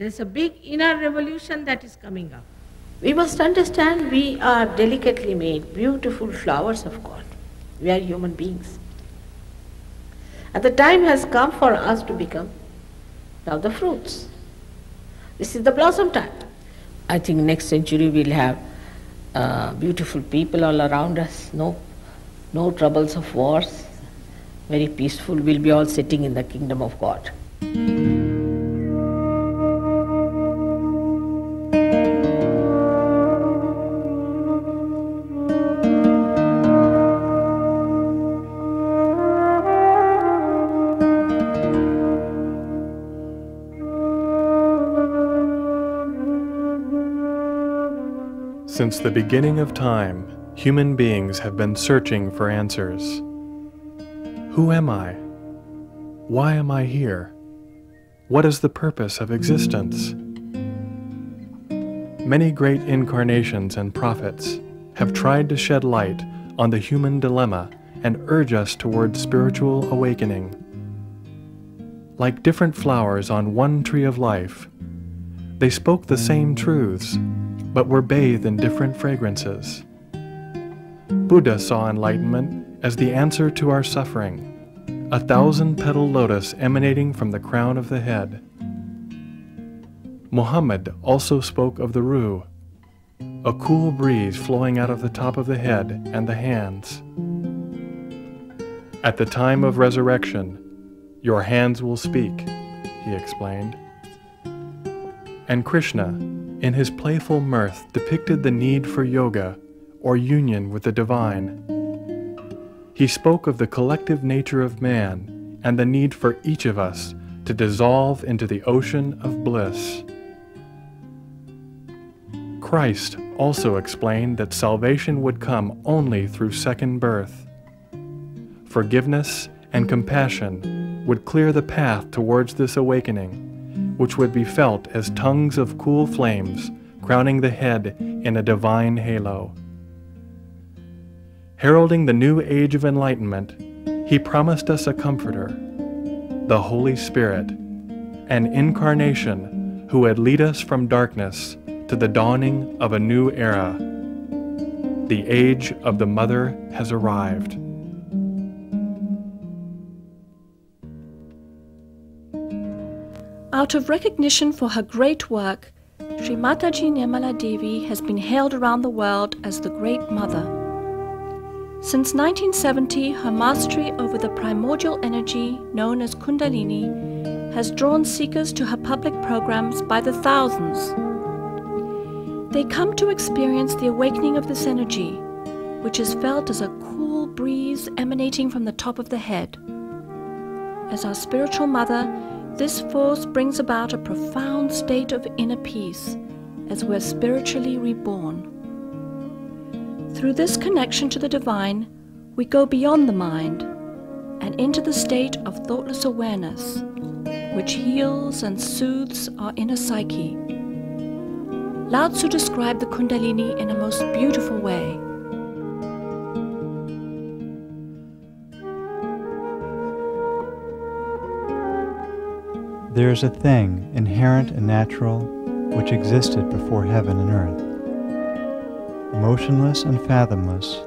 There's a big inner revolution that is coming up. We must understand we are delicately made, beautiful flowers of God. We are human beings. And the time has come for us to become now the fruits. This is the blossom time. I think next century we'll have beautiful people all around us, no troubles of wars, very peaceful. We'll be all sitting in the kingdom of God. Since the beginning of time, human beings have been searching for answers. Who am I? Why am I here? What is the purpose of existence? Many great incarnations and prophets have tried to shed light on the human dilemma and urge us toward spiritual awakening. Like different flowers on one tree of life, they spoke the same truths, but were bathed in different fragrances. Buddha saw enlightenment as the answer to our suffering, a 1,000-petal lotus emanating from the crown of the head. Muhammad also spoke of the Ruh, a cool breeze flowing out of the top of the head and the hands. At the time of resurrection, your hands will speak, he explained. And Krishna, in his playful mirth, depicted the need for yoga, or union with the divine. He spoke of the collective nature of man and the need for each of us to dissolve into the ocean of bliss. Christ also explained that salvation would come only through second birth. Forgiveness and compassion would clear the path towards this awakening, which would be felt as tongues of cool flames crowning the head in a divine halo. Heralding the new age of enlightenment, he promised us a comforter, the Holy Spirit, an incarnation who would lead us from darkness to the dawning of a new era. The age of the Mother has arrived. Out of recognition for her great work, Sri Mataji Nirmala Devi has been hailed around the world as the Great Mother. Since 1970, her mastery over the primordial energy known as Kundalini has drawn seekers to her public programs by the thousands. They come to experience the awakening of this energy, which is felt as a cool breeze emanating from the top of the head. As our spiritual mother, this force brings about a profound state of inner peace as we're spiritually reborn. Through this connection to the divine, we go beyond the mind and into the state of thoughtless awareness, which heals and soothes our inner psyche. Lao Tzu described the Kundalini in a most beautiful way. There is a thing, inherent and natural, which existed before heaven and earth. Motionless and fathomless,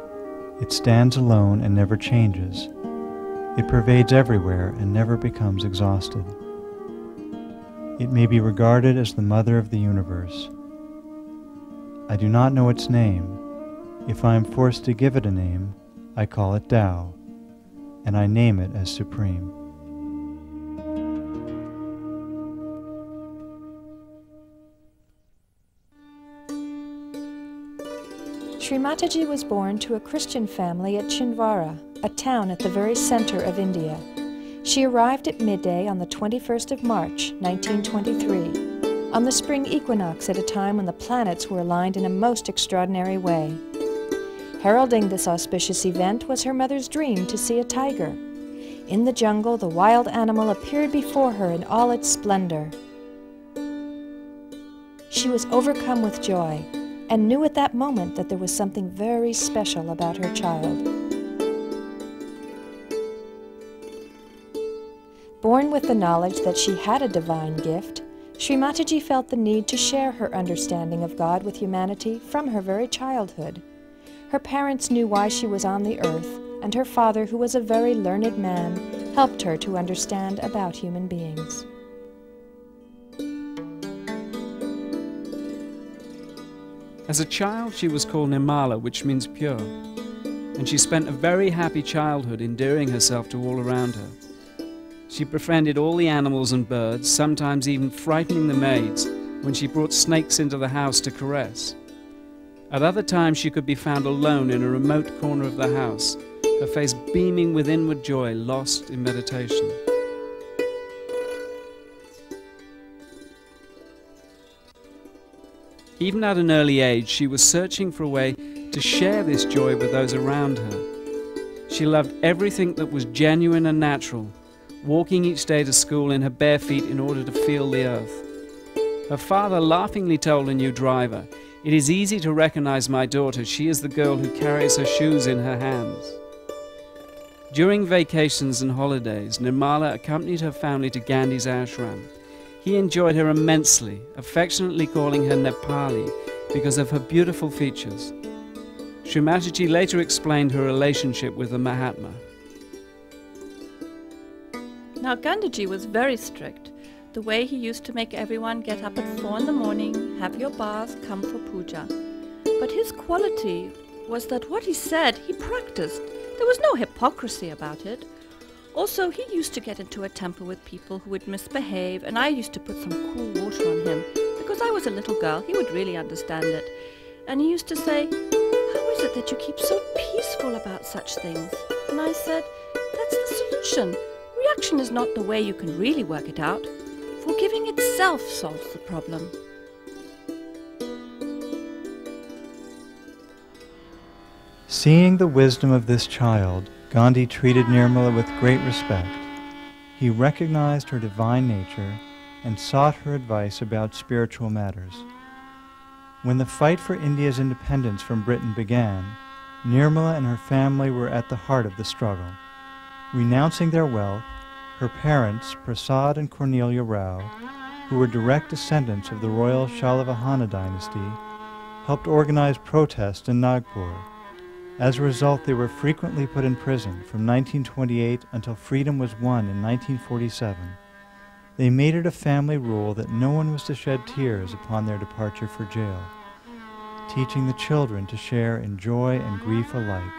it stands alone and never changes. It pervades everywhere and never becomes exhausted. It may be regarded as the mother of the universe. I do not know its name. If I am forced to give it a name, I call it Tao, and I name it as supreme. Sri Mataji was born to a Christian family at Chhindwara, a town at the very center of India. She arrived at midday on the 21st of March, 1923, on the spring equinox at a time when the planets were aligned in a most extraordinary way. Heralding this auspicious event was her mother's dream to see a tiger. In the jungle, the wild animal appeared before her in all its splendor. She was overcome with joy and knew at that moment that there was something very special about her child. Born with the knowledge that she had a divine gift, Sri Mataji felt the need to share her understanding of God with humanity from her very childhood. Her parents knew why she was on the earth, and her father, who was a very learned man, helped her to understand about human beings. As a child, she was called Nirmala, which means pure, and she spent a very happy childhood endearing herself to all around her. She befriended all the animals and birds, sometimes even frightening the maids when she brought snakes into the house to caress. At other times, she could be found alone in a remote corner of the house, her face beaming with inward joy, lost in meditation. Even at an early age, she was searching for a way to share this joy with those around her. She loved everything that was genuine and natural, walking each day to school in her bare feet in order to feel the earth. Her father laughingly told a new driver, "It is easy to recognize my daughter. She is the girl who carries her shoes in her hands." During vacations and holidays, Nirmala accompanied her family to Gandhi's ashram. He enjoyed her immensely, affectionately calling her Nepali because of her beautiful features. Sri Mataji later explained her relationship with the Mahatma. Now Gandhiji was very strict. The way he used to make everyone get up at 4 in the morning, have your bath, come for puja. But his quality was that what he said, he practiced. There was no hypocrisy about it. Also, he used to get into a temper with people who would misbehave, and I used to put some cool water on him. Because I was a little girl, he would really understand it. And he used to say, "How is it that you keep so peaceful about such things?" And I said, "That's the solution. Reaction is not the way you can really work it out. Forgiving itself solves the problem." Seeing the wisdom of this child, Gandhi treated Nirmala with great respect. He recognized her divine nature and sought her advice about spiritual matters. When the fight for India's independence from Britain began, Nirmala and her family were at the heart of the struggle. Renouncing their wealth, her parents, Prasad and Cornelia Rao, who were direct descendants of the royal Shalavahana dynasty, helped organize protests in Nagpur. As a result, they were frequently put in prison from 1928 until freedom was won in 1947. They made it a family rule that no one was to shed tears upon their departure for jail, teaching the children to share in joy and grief alike.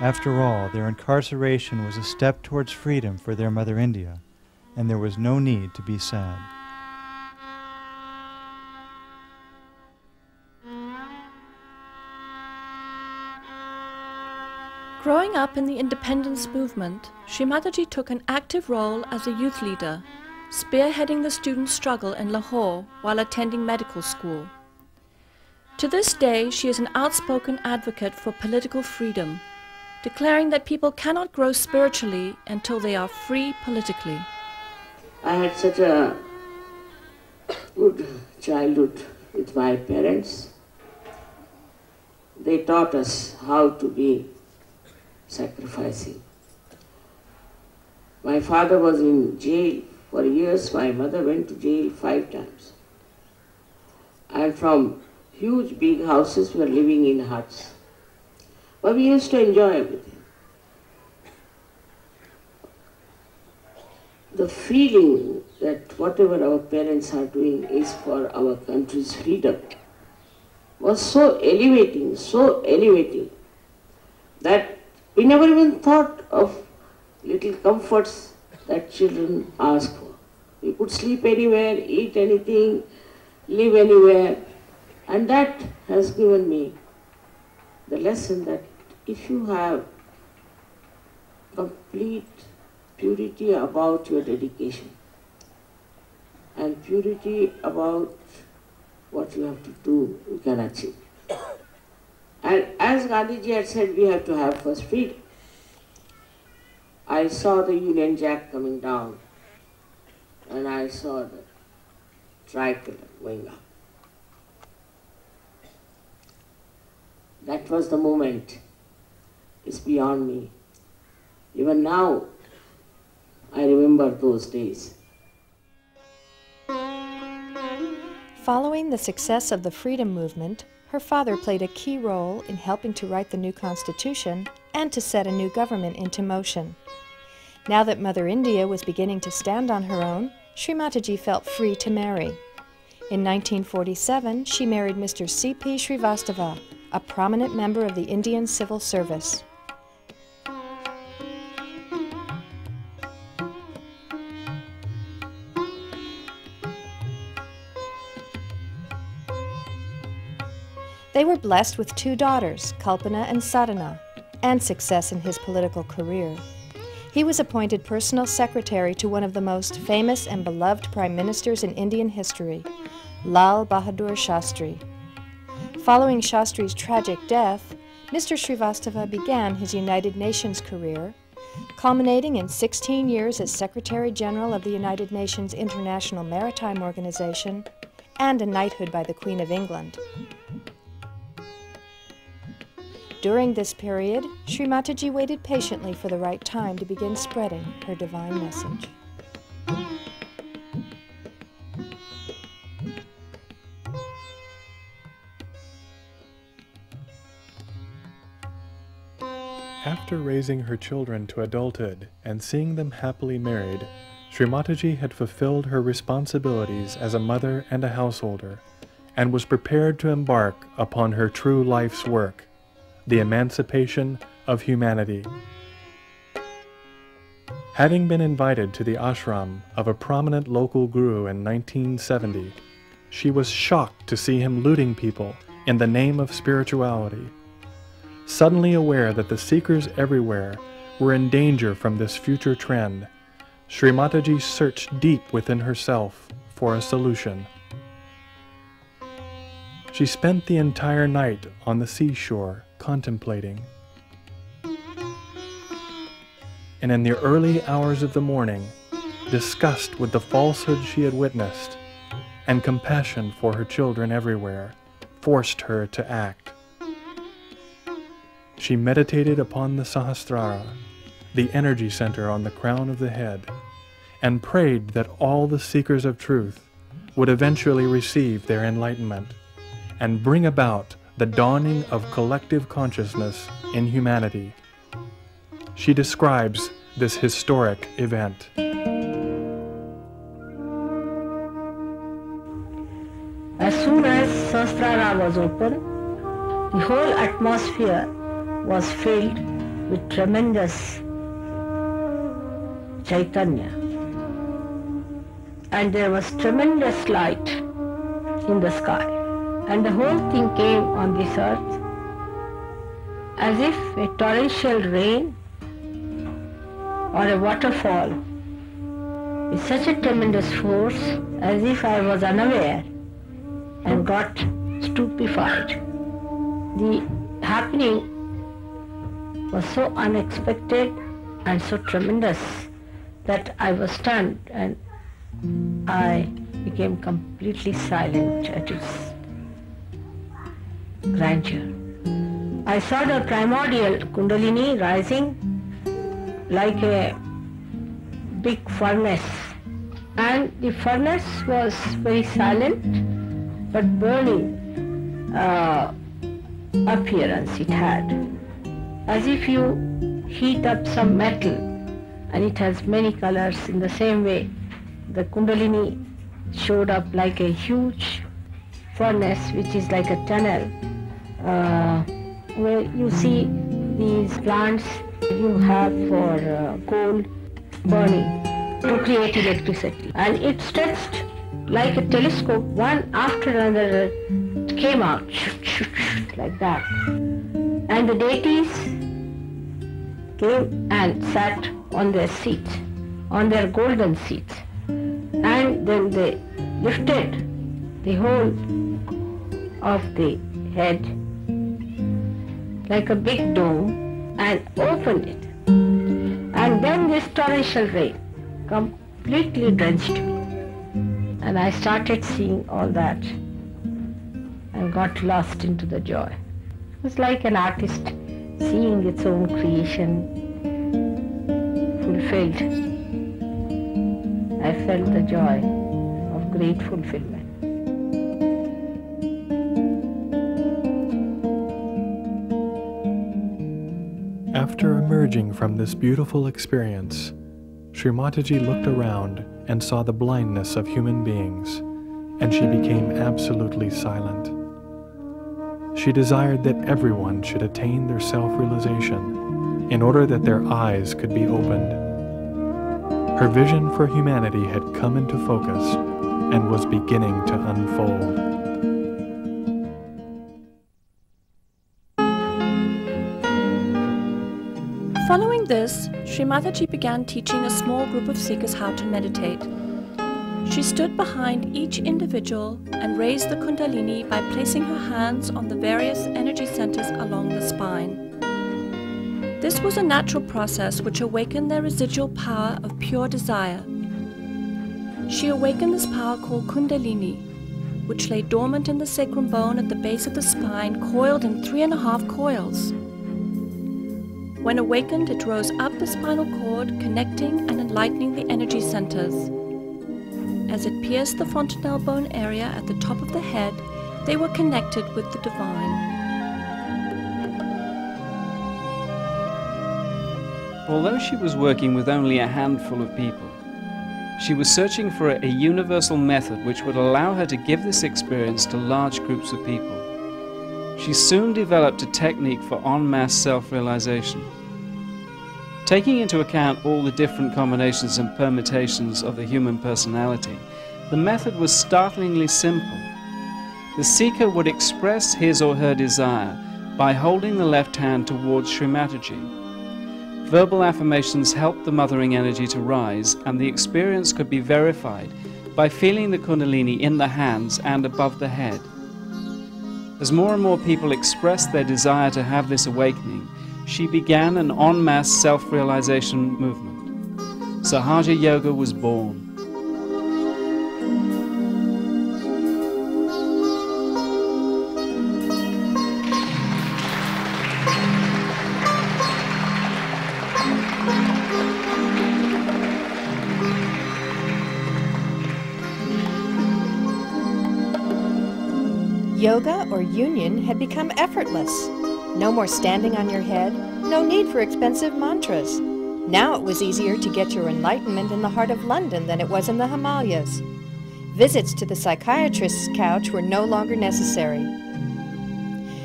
After all, their incarceration was a step towards freedom for their mother India, and there was no need to be sad. Growing up in the independence movement, Sri Mataji took an active role as a youth leader, spearheading the student struggle in Lahore while attending medical school. To this day, she is an outspoken advocate for political freedom, declaring that people cannot grow spiritually until they are free politically. I had such a good childhood with my parents. They taught us how to be sacrificing. My father was in jail for years. My mother went to jail 5 times. And from huge big houses, we were living in huts. But we used to enjoy everything. The feeling that whatever our parents are doing is for our country's freedom was so elevating, that we never even thought of little comforts that children ask for. We could sleep anywhere, eat anything, live anywhere, and that has given me the lesson that if you have complete purity about your dedication and purity about what you have to do, you can achieve. And as Gandhiji had said, we have to have first freedom. I saw the Union Jack coming down, and I saw the tricolor going up. That was the moment. It's beyond me. Even now, I remember those days. Following the success of the freedom movement, her father played a key role in helping to write the new constitution and to set a new government into motion. Now that Mother India was beginning to stand on her own, Sri Mataji felt free to marry. In 1947, she married Mr. C.P. Srivastava, a prominent member of the Indian Civil Service. They were blessed with 2 daughters, Kalpana and Sadhana, and success in his political career. He was appointed personal secretary to one of the most famous and beloved prime ministers in Indian history, Lal Bahadur Shastri. Following Shastri's tragic death, Mr. Srivastava began his United Nations career, culminating in 16 years as Secretary General of the United Nations International Maritime Organization and a knighthood by the Queen of England. During this period, Sri Mataji waited patiently for the right time to begin spreading her divine message. After raising her children to adulthood and seeing them happily married, Sri Mataji had fulfilled her responsibilities as a mother and a householder, and was prepared to embark upon her true life's work, the emancipation of humanity. Having been invited to the ashram of a prominent local guru in 1970, she was shocked to see him looting people in the name of spirituality. Suddenly aware that the seekers everywhere were in danger from this future trend, Sri Mataji searched deep within herself for a solution. She spent the entire night on the seashore contemplating. And in the early hours of the morning, disgust with the falsehood she had witnessed and compassion for her children everywhere forced her to act. She meditated upon the Sahasrara, the energy center on the crown of the head, and prayed that all the seekers of truth would eventually receive their enlightenment and bring about the dawning of collective consciousness in humanity. She describes this historic event. As soon as Sahasrara was open, the whole atmosphere was filled with tremendous Chaitanya. And there was tremendous light in the sky. And the whole thing came on this earth as if a torrential rain or a waterfall with such a tremendous force, as if I was unaware and got stupefied. The happening was so unexpected and so tremendous that I was stunned and I became completely silent at its grandeur. I saw the primordial Kundalini rising like a big furnace, and the furnace was very silent but burning appearance it had, as if you heat up some metal and it has many colors. In the same way, the Kundalini showed up like a huge furnace, which is like a tunnel, where you see these plants you have for coal burning to create electricity. And it stretched like a telescope, one after another came out like that. And the deities came and sat on their seats, on their golden seats. And then they lifted the whole of the head like a big dome and opened it. And then this torrential rain completely drenched me. And I started seeing all that and got lost into the joy. It was like an artist seeing its own creation fulfilled. I felt the joy of great fulfillment. After emerging from this beautiful experience, Sri Mataji looked around and saw the blindness of human beings, and she became absolutely silent. She desired that everyone should attain their self-realization in order that their eyes could be opened. Her vision for humanity had come into focus and was beginning to unfold. Following this, Sri Mataji began teaching a small group of seekers how to meditate. She stood behind each individual and raised the Kundalini by placing her hands on the various energy centers along the spine. This was a natural process which awakened their residual power of pure desire. She awakened this power called Kundalini, which lay dormant in the sacrum bone at the base of the spine, coiled in 3.5 coils. When awakened, it rose up the spinal cord, connecting and enlightening the energy centers. As it pierced the fontanelle bone area at the top of the head, they were connected with the divine. Although she was working with only a handful of people, she was searching for a universal method which would allow her to give this experience to large groups of people. She soon developed a technique for en masse self-realization. Taking into account all the different combinations and permutations of the human personality, the method was startlingly simple. The seeker would express his or her desire by holding the left hand towards Sri Mataji. Verbal affirmations helped the mothering energy to rise, and the experience could be verified by feeling the Kundalini in the hands and above the head. As more and more people expressed their desire to have this awakening, she began an en masse self-realization movement. Sahaja Yoga was born. Yoga or union had become effortless. No more standing on your head, no need for expensive mantras. Now it was easier to get your enlightenment in the heart of London than it was in the Himalayas. Visits to the psychiatrist's couch were no longer necessary.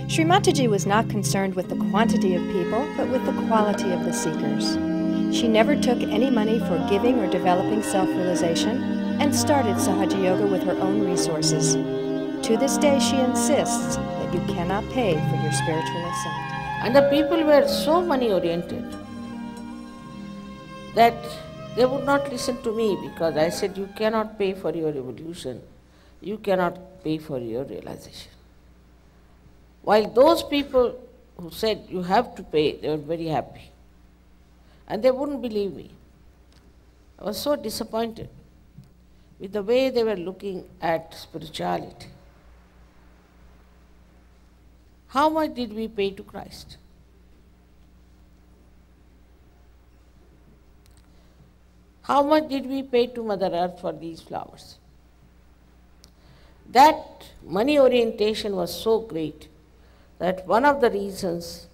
Sri Mataji was not concerned with the quantity of people, but with the quality of the seekers. She never took any money for giving or developing self-realization, and started Sahaja Yoga with her own resources. To this day, she insists that you cannot pay for your spiritual ascent. And the people were so money-oriented that they would not listen to me, because I said, you cannot pay for your evolution, you cannot pay for your realization. While those people who said you have to pay, they were very happy. And they wouldn't believe me. I was so disappointed with the way they were looking at spirituality. How much did we pay to Christ? How much did we pay to Mother Earth for these flowers? That money orientation was so great that one of the reasons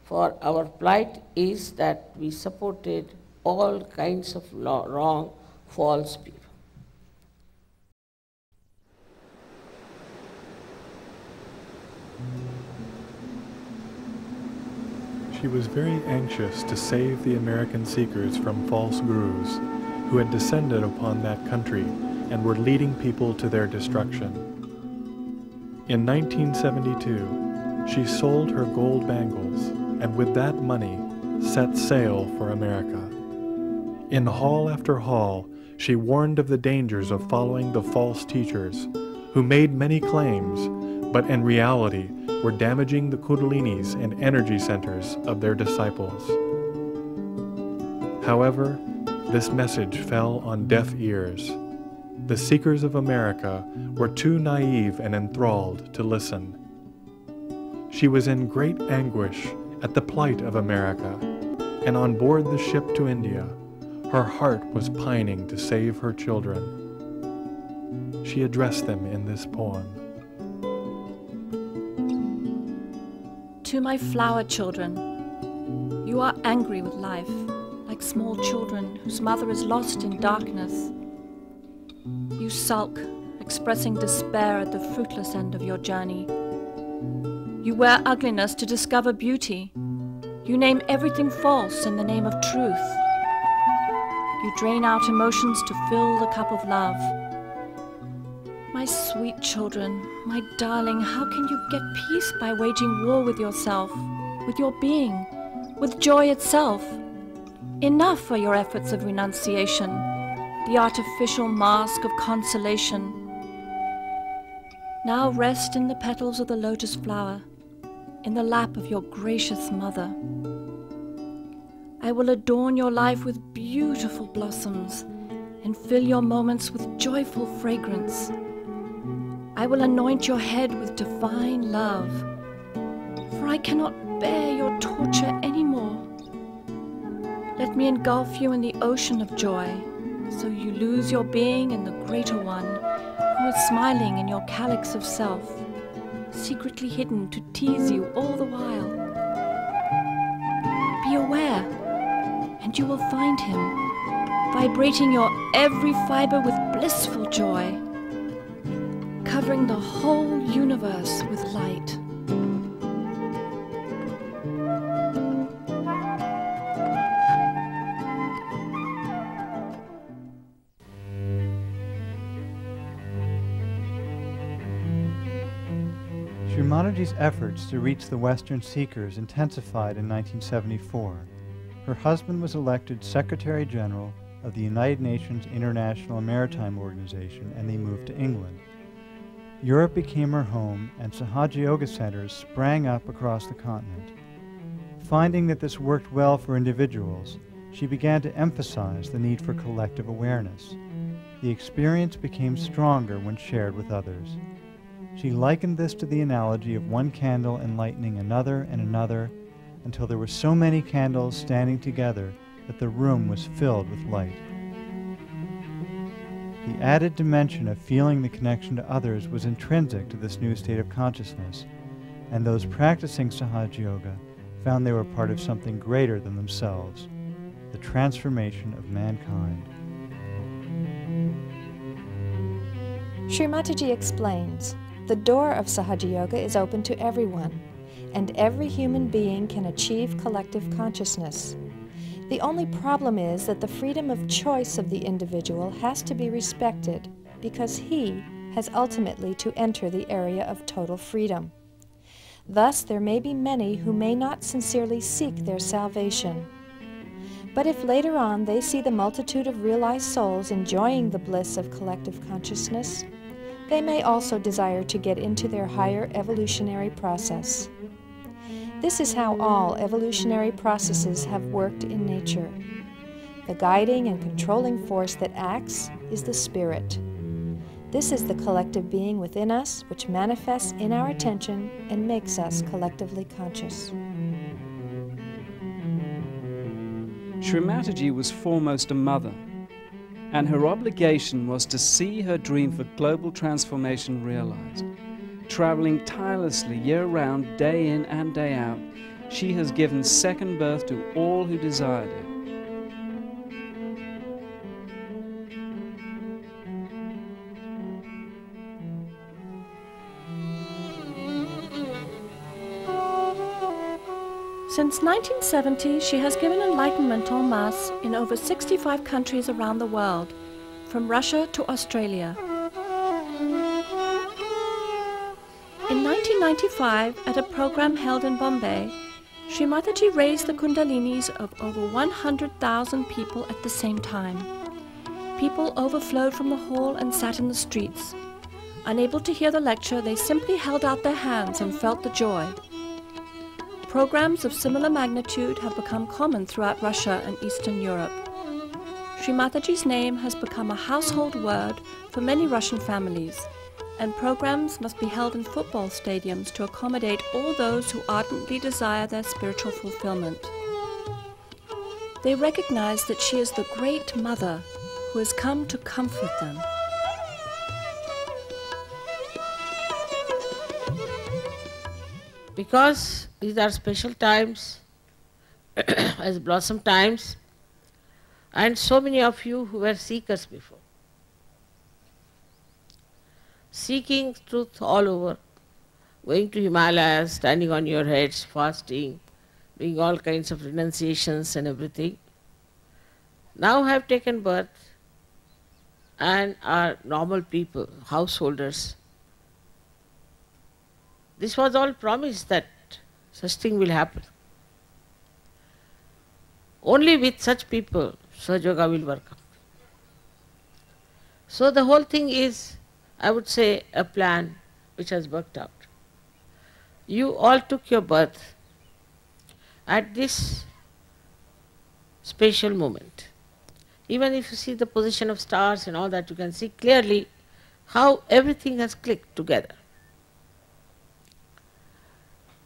for our plight is that we supported all kinds of wrong, false people. She was very anxious to save the American seekers from false gurus who had descended upon that country and were leading people to their destruction. In 1972, she sold her gold bangles and with that money set sail for America. In hall after hall, she warned of the dangers of following the false teachers who made many claims, but in reality were damaging the kundalinis and energy centers of their disciples. However, this message fell on deaf ears. The seekers of America were too naive and enthralled to listen. She was in great anguish at the plight of America, and on board the ship to India, her heart was pining to save her children. She addressed them in this poem. To my flower children, You are angry with life, like small children whose mother is lost in darkness. You sulk, expressing despair at the fruitless end of your journey. You wear ugliness to discover beauty. You name everything false in the name of truth. You drain out emotions to fill the cup of love. My sweet children, my darling, how can you get peace by waging war with yourself, with your being, with joy itself? Enough for your efforts of renunciation, the artificial mask of consolation. Now rest in the petals of the lotus flower, in the lap of your gracious mother. I will adorn your life with beautiful blossoms and fill your moments with joyful fragrance. I will anoint your head with divine love, for I cannot bear your torture anymore. Let me engulf you in the ocean of joy, so you lose your being in the greater one, who is smiling in your calyx of self, secretly hidden to tease you all the while. Be aware, and you will find him, vibrating your every fiber with blissful joy, covering the whole universe with light. Sri Mataji's efforts to reach the Western seekers intensified in 1974. Her husband was elected Secretary General of the United Nations International Maritime Organization, and they moved to England. Europe became her home, and Sahaja Yoga centers sprang up across the continent. Finding that this worked well for individuals, she began to emphasize the need for collective awareness. The experience became stronger when shared with others. She likened this to the analogy of one candle enlightening another and another, until there were so many candles standing together that the room was filled with light. The added dimension of feeling the connection to others was intrinsic to this new state of consciousness, and those practicing Sahaja Yoga found they were part of something greater than themselves, the transformation of mankind. Sri Mataji explains, the door of Sahaja Yoga is open to everyone, and every human being can achieve collective consciousness. The only problem is that the freedom of choice of the individual has to be respected, because he has ultimately to enter the area of total freedom. Thus, there may be many who may not sincerely seek their salvation. But if later on they see the multitude of realized souls enjoying the bliss of collective consciousness, they may also desire to get into their higher evolutionary process. This is how all evolutionary processes have worked in nature. The guiding and controlling force that acts is the spirit. This is the collective being within us which manifests in our attention and makes us collectively conscious. Sri Mataji was foremost a mother, and her obligation was to see her dream for global transformation realized. Traveling tirelessly year-round, day in and day out, she has given second birth to all who desired it. Since 1970, she has given enlightenment en masse in over 65 countries around the world, from Russia to Australia. In 1995, at a program held in Bombay, Sri Mataji raised the kundalinis of over 100,000 people at the same time. People overflowed from the hall and sat in the streets. Unable to hear the lecture, they simply held out their hands and felt the joy. Programs of similar magnitude have become common throughout Russia and Eastern Europe. Sri Mataji's name has become a household word for many Russian families, and programs must be held in football stadiums to accommodate all those who ardently desire their spiritual fulfillment. They recognize that she is the great mother who has come to comfort them. Because these are special times, as blossom times, and so many of you who were seekers before, seeking truth all over, going to Himalayas, standing on your heads, fasting, doing all kinds of renunciations and everything, now have taken birth and are normal people, householders. This was all promised that such thing will happen. Only with such people Sahaja Yoga will work out. So the whole thing is, I would say, a plan which has worked out. You all took your birth at this special moment. Even if you see the position of stars and all that, you can see clearly how everything has clicked together.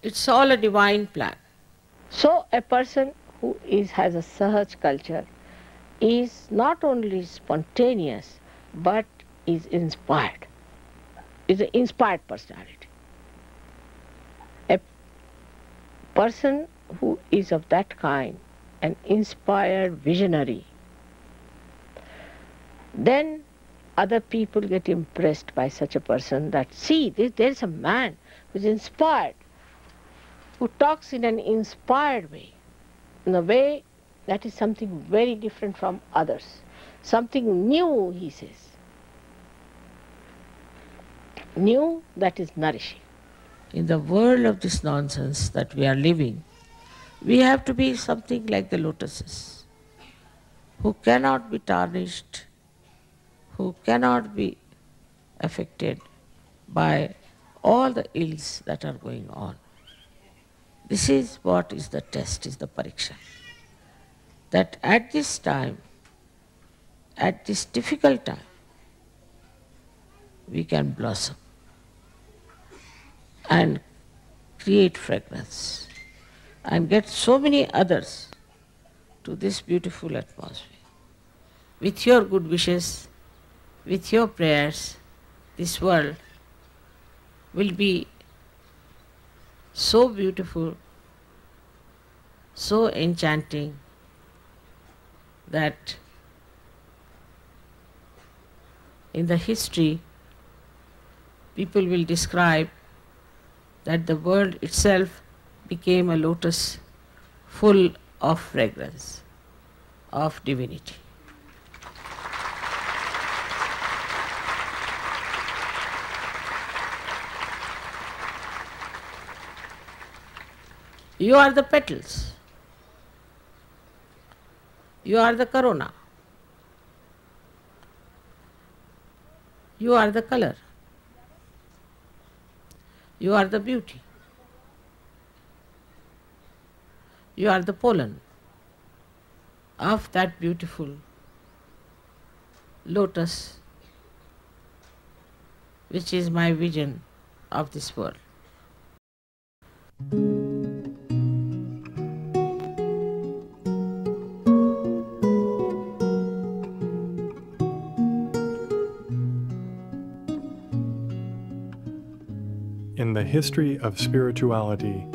It's all a divine plan. So a person who has a Sahaj culture is not only spontaneous but is inspired, is an inspired personality. A person who is of that kind, an inspired visionary, then other people get impressed by such a person that, see, there is a man who is inspired, who talks in an inspired way, in a way that is something very different from others, something new, he says, new that is nourishing. In the world of this nonsense that we are living, we have to be something like the lotuses, who cannot be tarnished, who cannot be affected by all the ills that are going on. This is what is the test, is the pariksha. That at this time, at this difficult time, we can blossom and create fragrance and get so many others to this beautiful atmosphere. With your good wishes, with your prayers, this world will be so beautiful, so enchanting, that in the history people will describe that the world itself became a lotus full of fragrance, of divinity. You are the petals. You are the corona. You are the color. You are the beauty. You are the pollen of that beautiful lotus, which is my vision of this world. In the history of spirituality,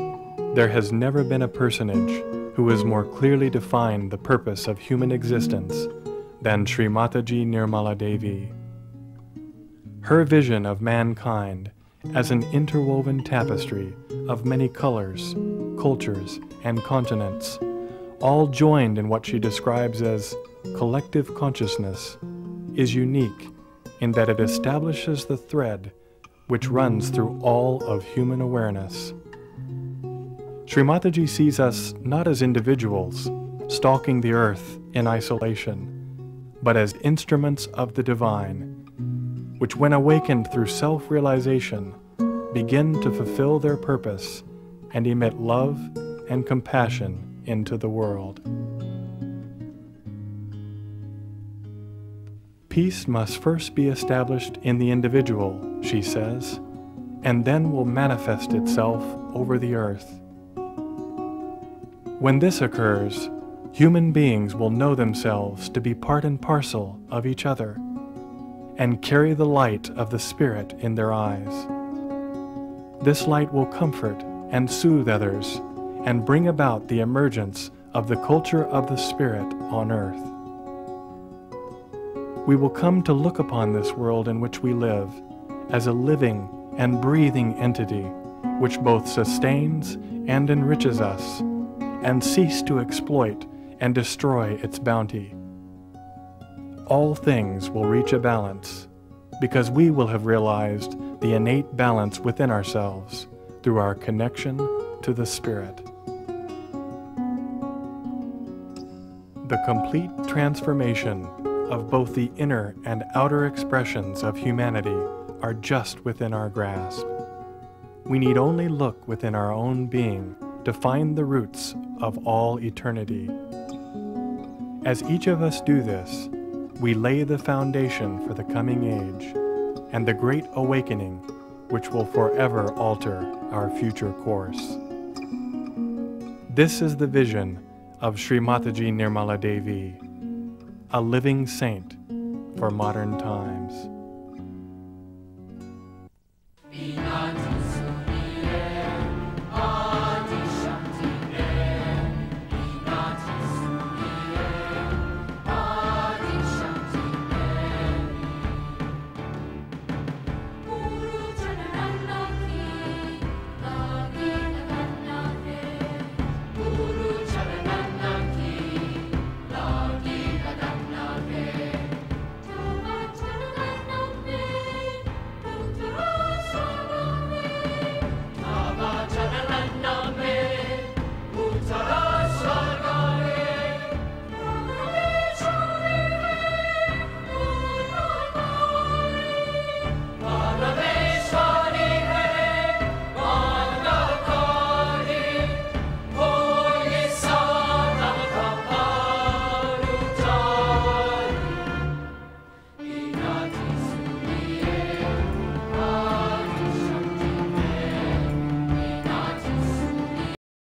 there has never been a personage who has more clearly defined the purpose of human existence than Sri Mataji Nirmala Devi. Her vision of mankind as an interwoven tapestry of many colors, cultures, and continents, all joined in what she describes as collective consciousness, is unique in that it establishes the thread which runs through all of human awareness. Sri Mataji sees us not as individuals stalking the earth in isolation, but as instruments of the divine, which when awakened through self-realization, begin to fulfill their purpose and emit love and compassion into the world. Peace must first be established in the individual, she says, and then will manifest itself over the earth. When this occurs, human beings will know themselves to be part and parcel of each other and carry the light of the Spirit in their eyes. This light will comfort and soothe others and bring about the emergence of the culture of the Spirit on earth. We will come to look upon this world in which we live as a living and breathing entity which both sustains and enriches us, and cease to exploit and destroy its bounty. All things will reach a balance, because we will have realized the innate balance within ourselves through our connection to the Spirit. The complete transformation of both the inner and outer expressions of humanity are just within our grasp. We need only look within our own being to find the roots of all eternity. As each of us do this, we lay the foundation for the coming age and the great awakening which will forever alter our future course. This is the vision of Sri Mataji Nirmala Devi, a living saint for modern times.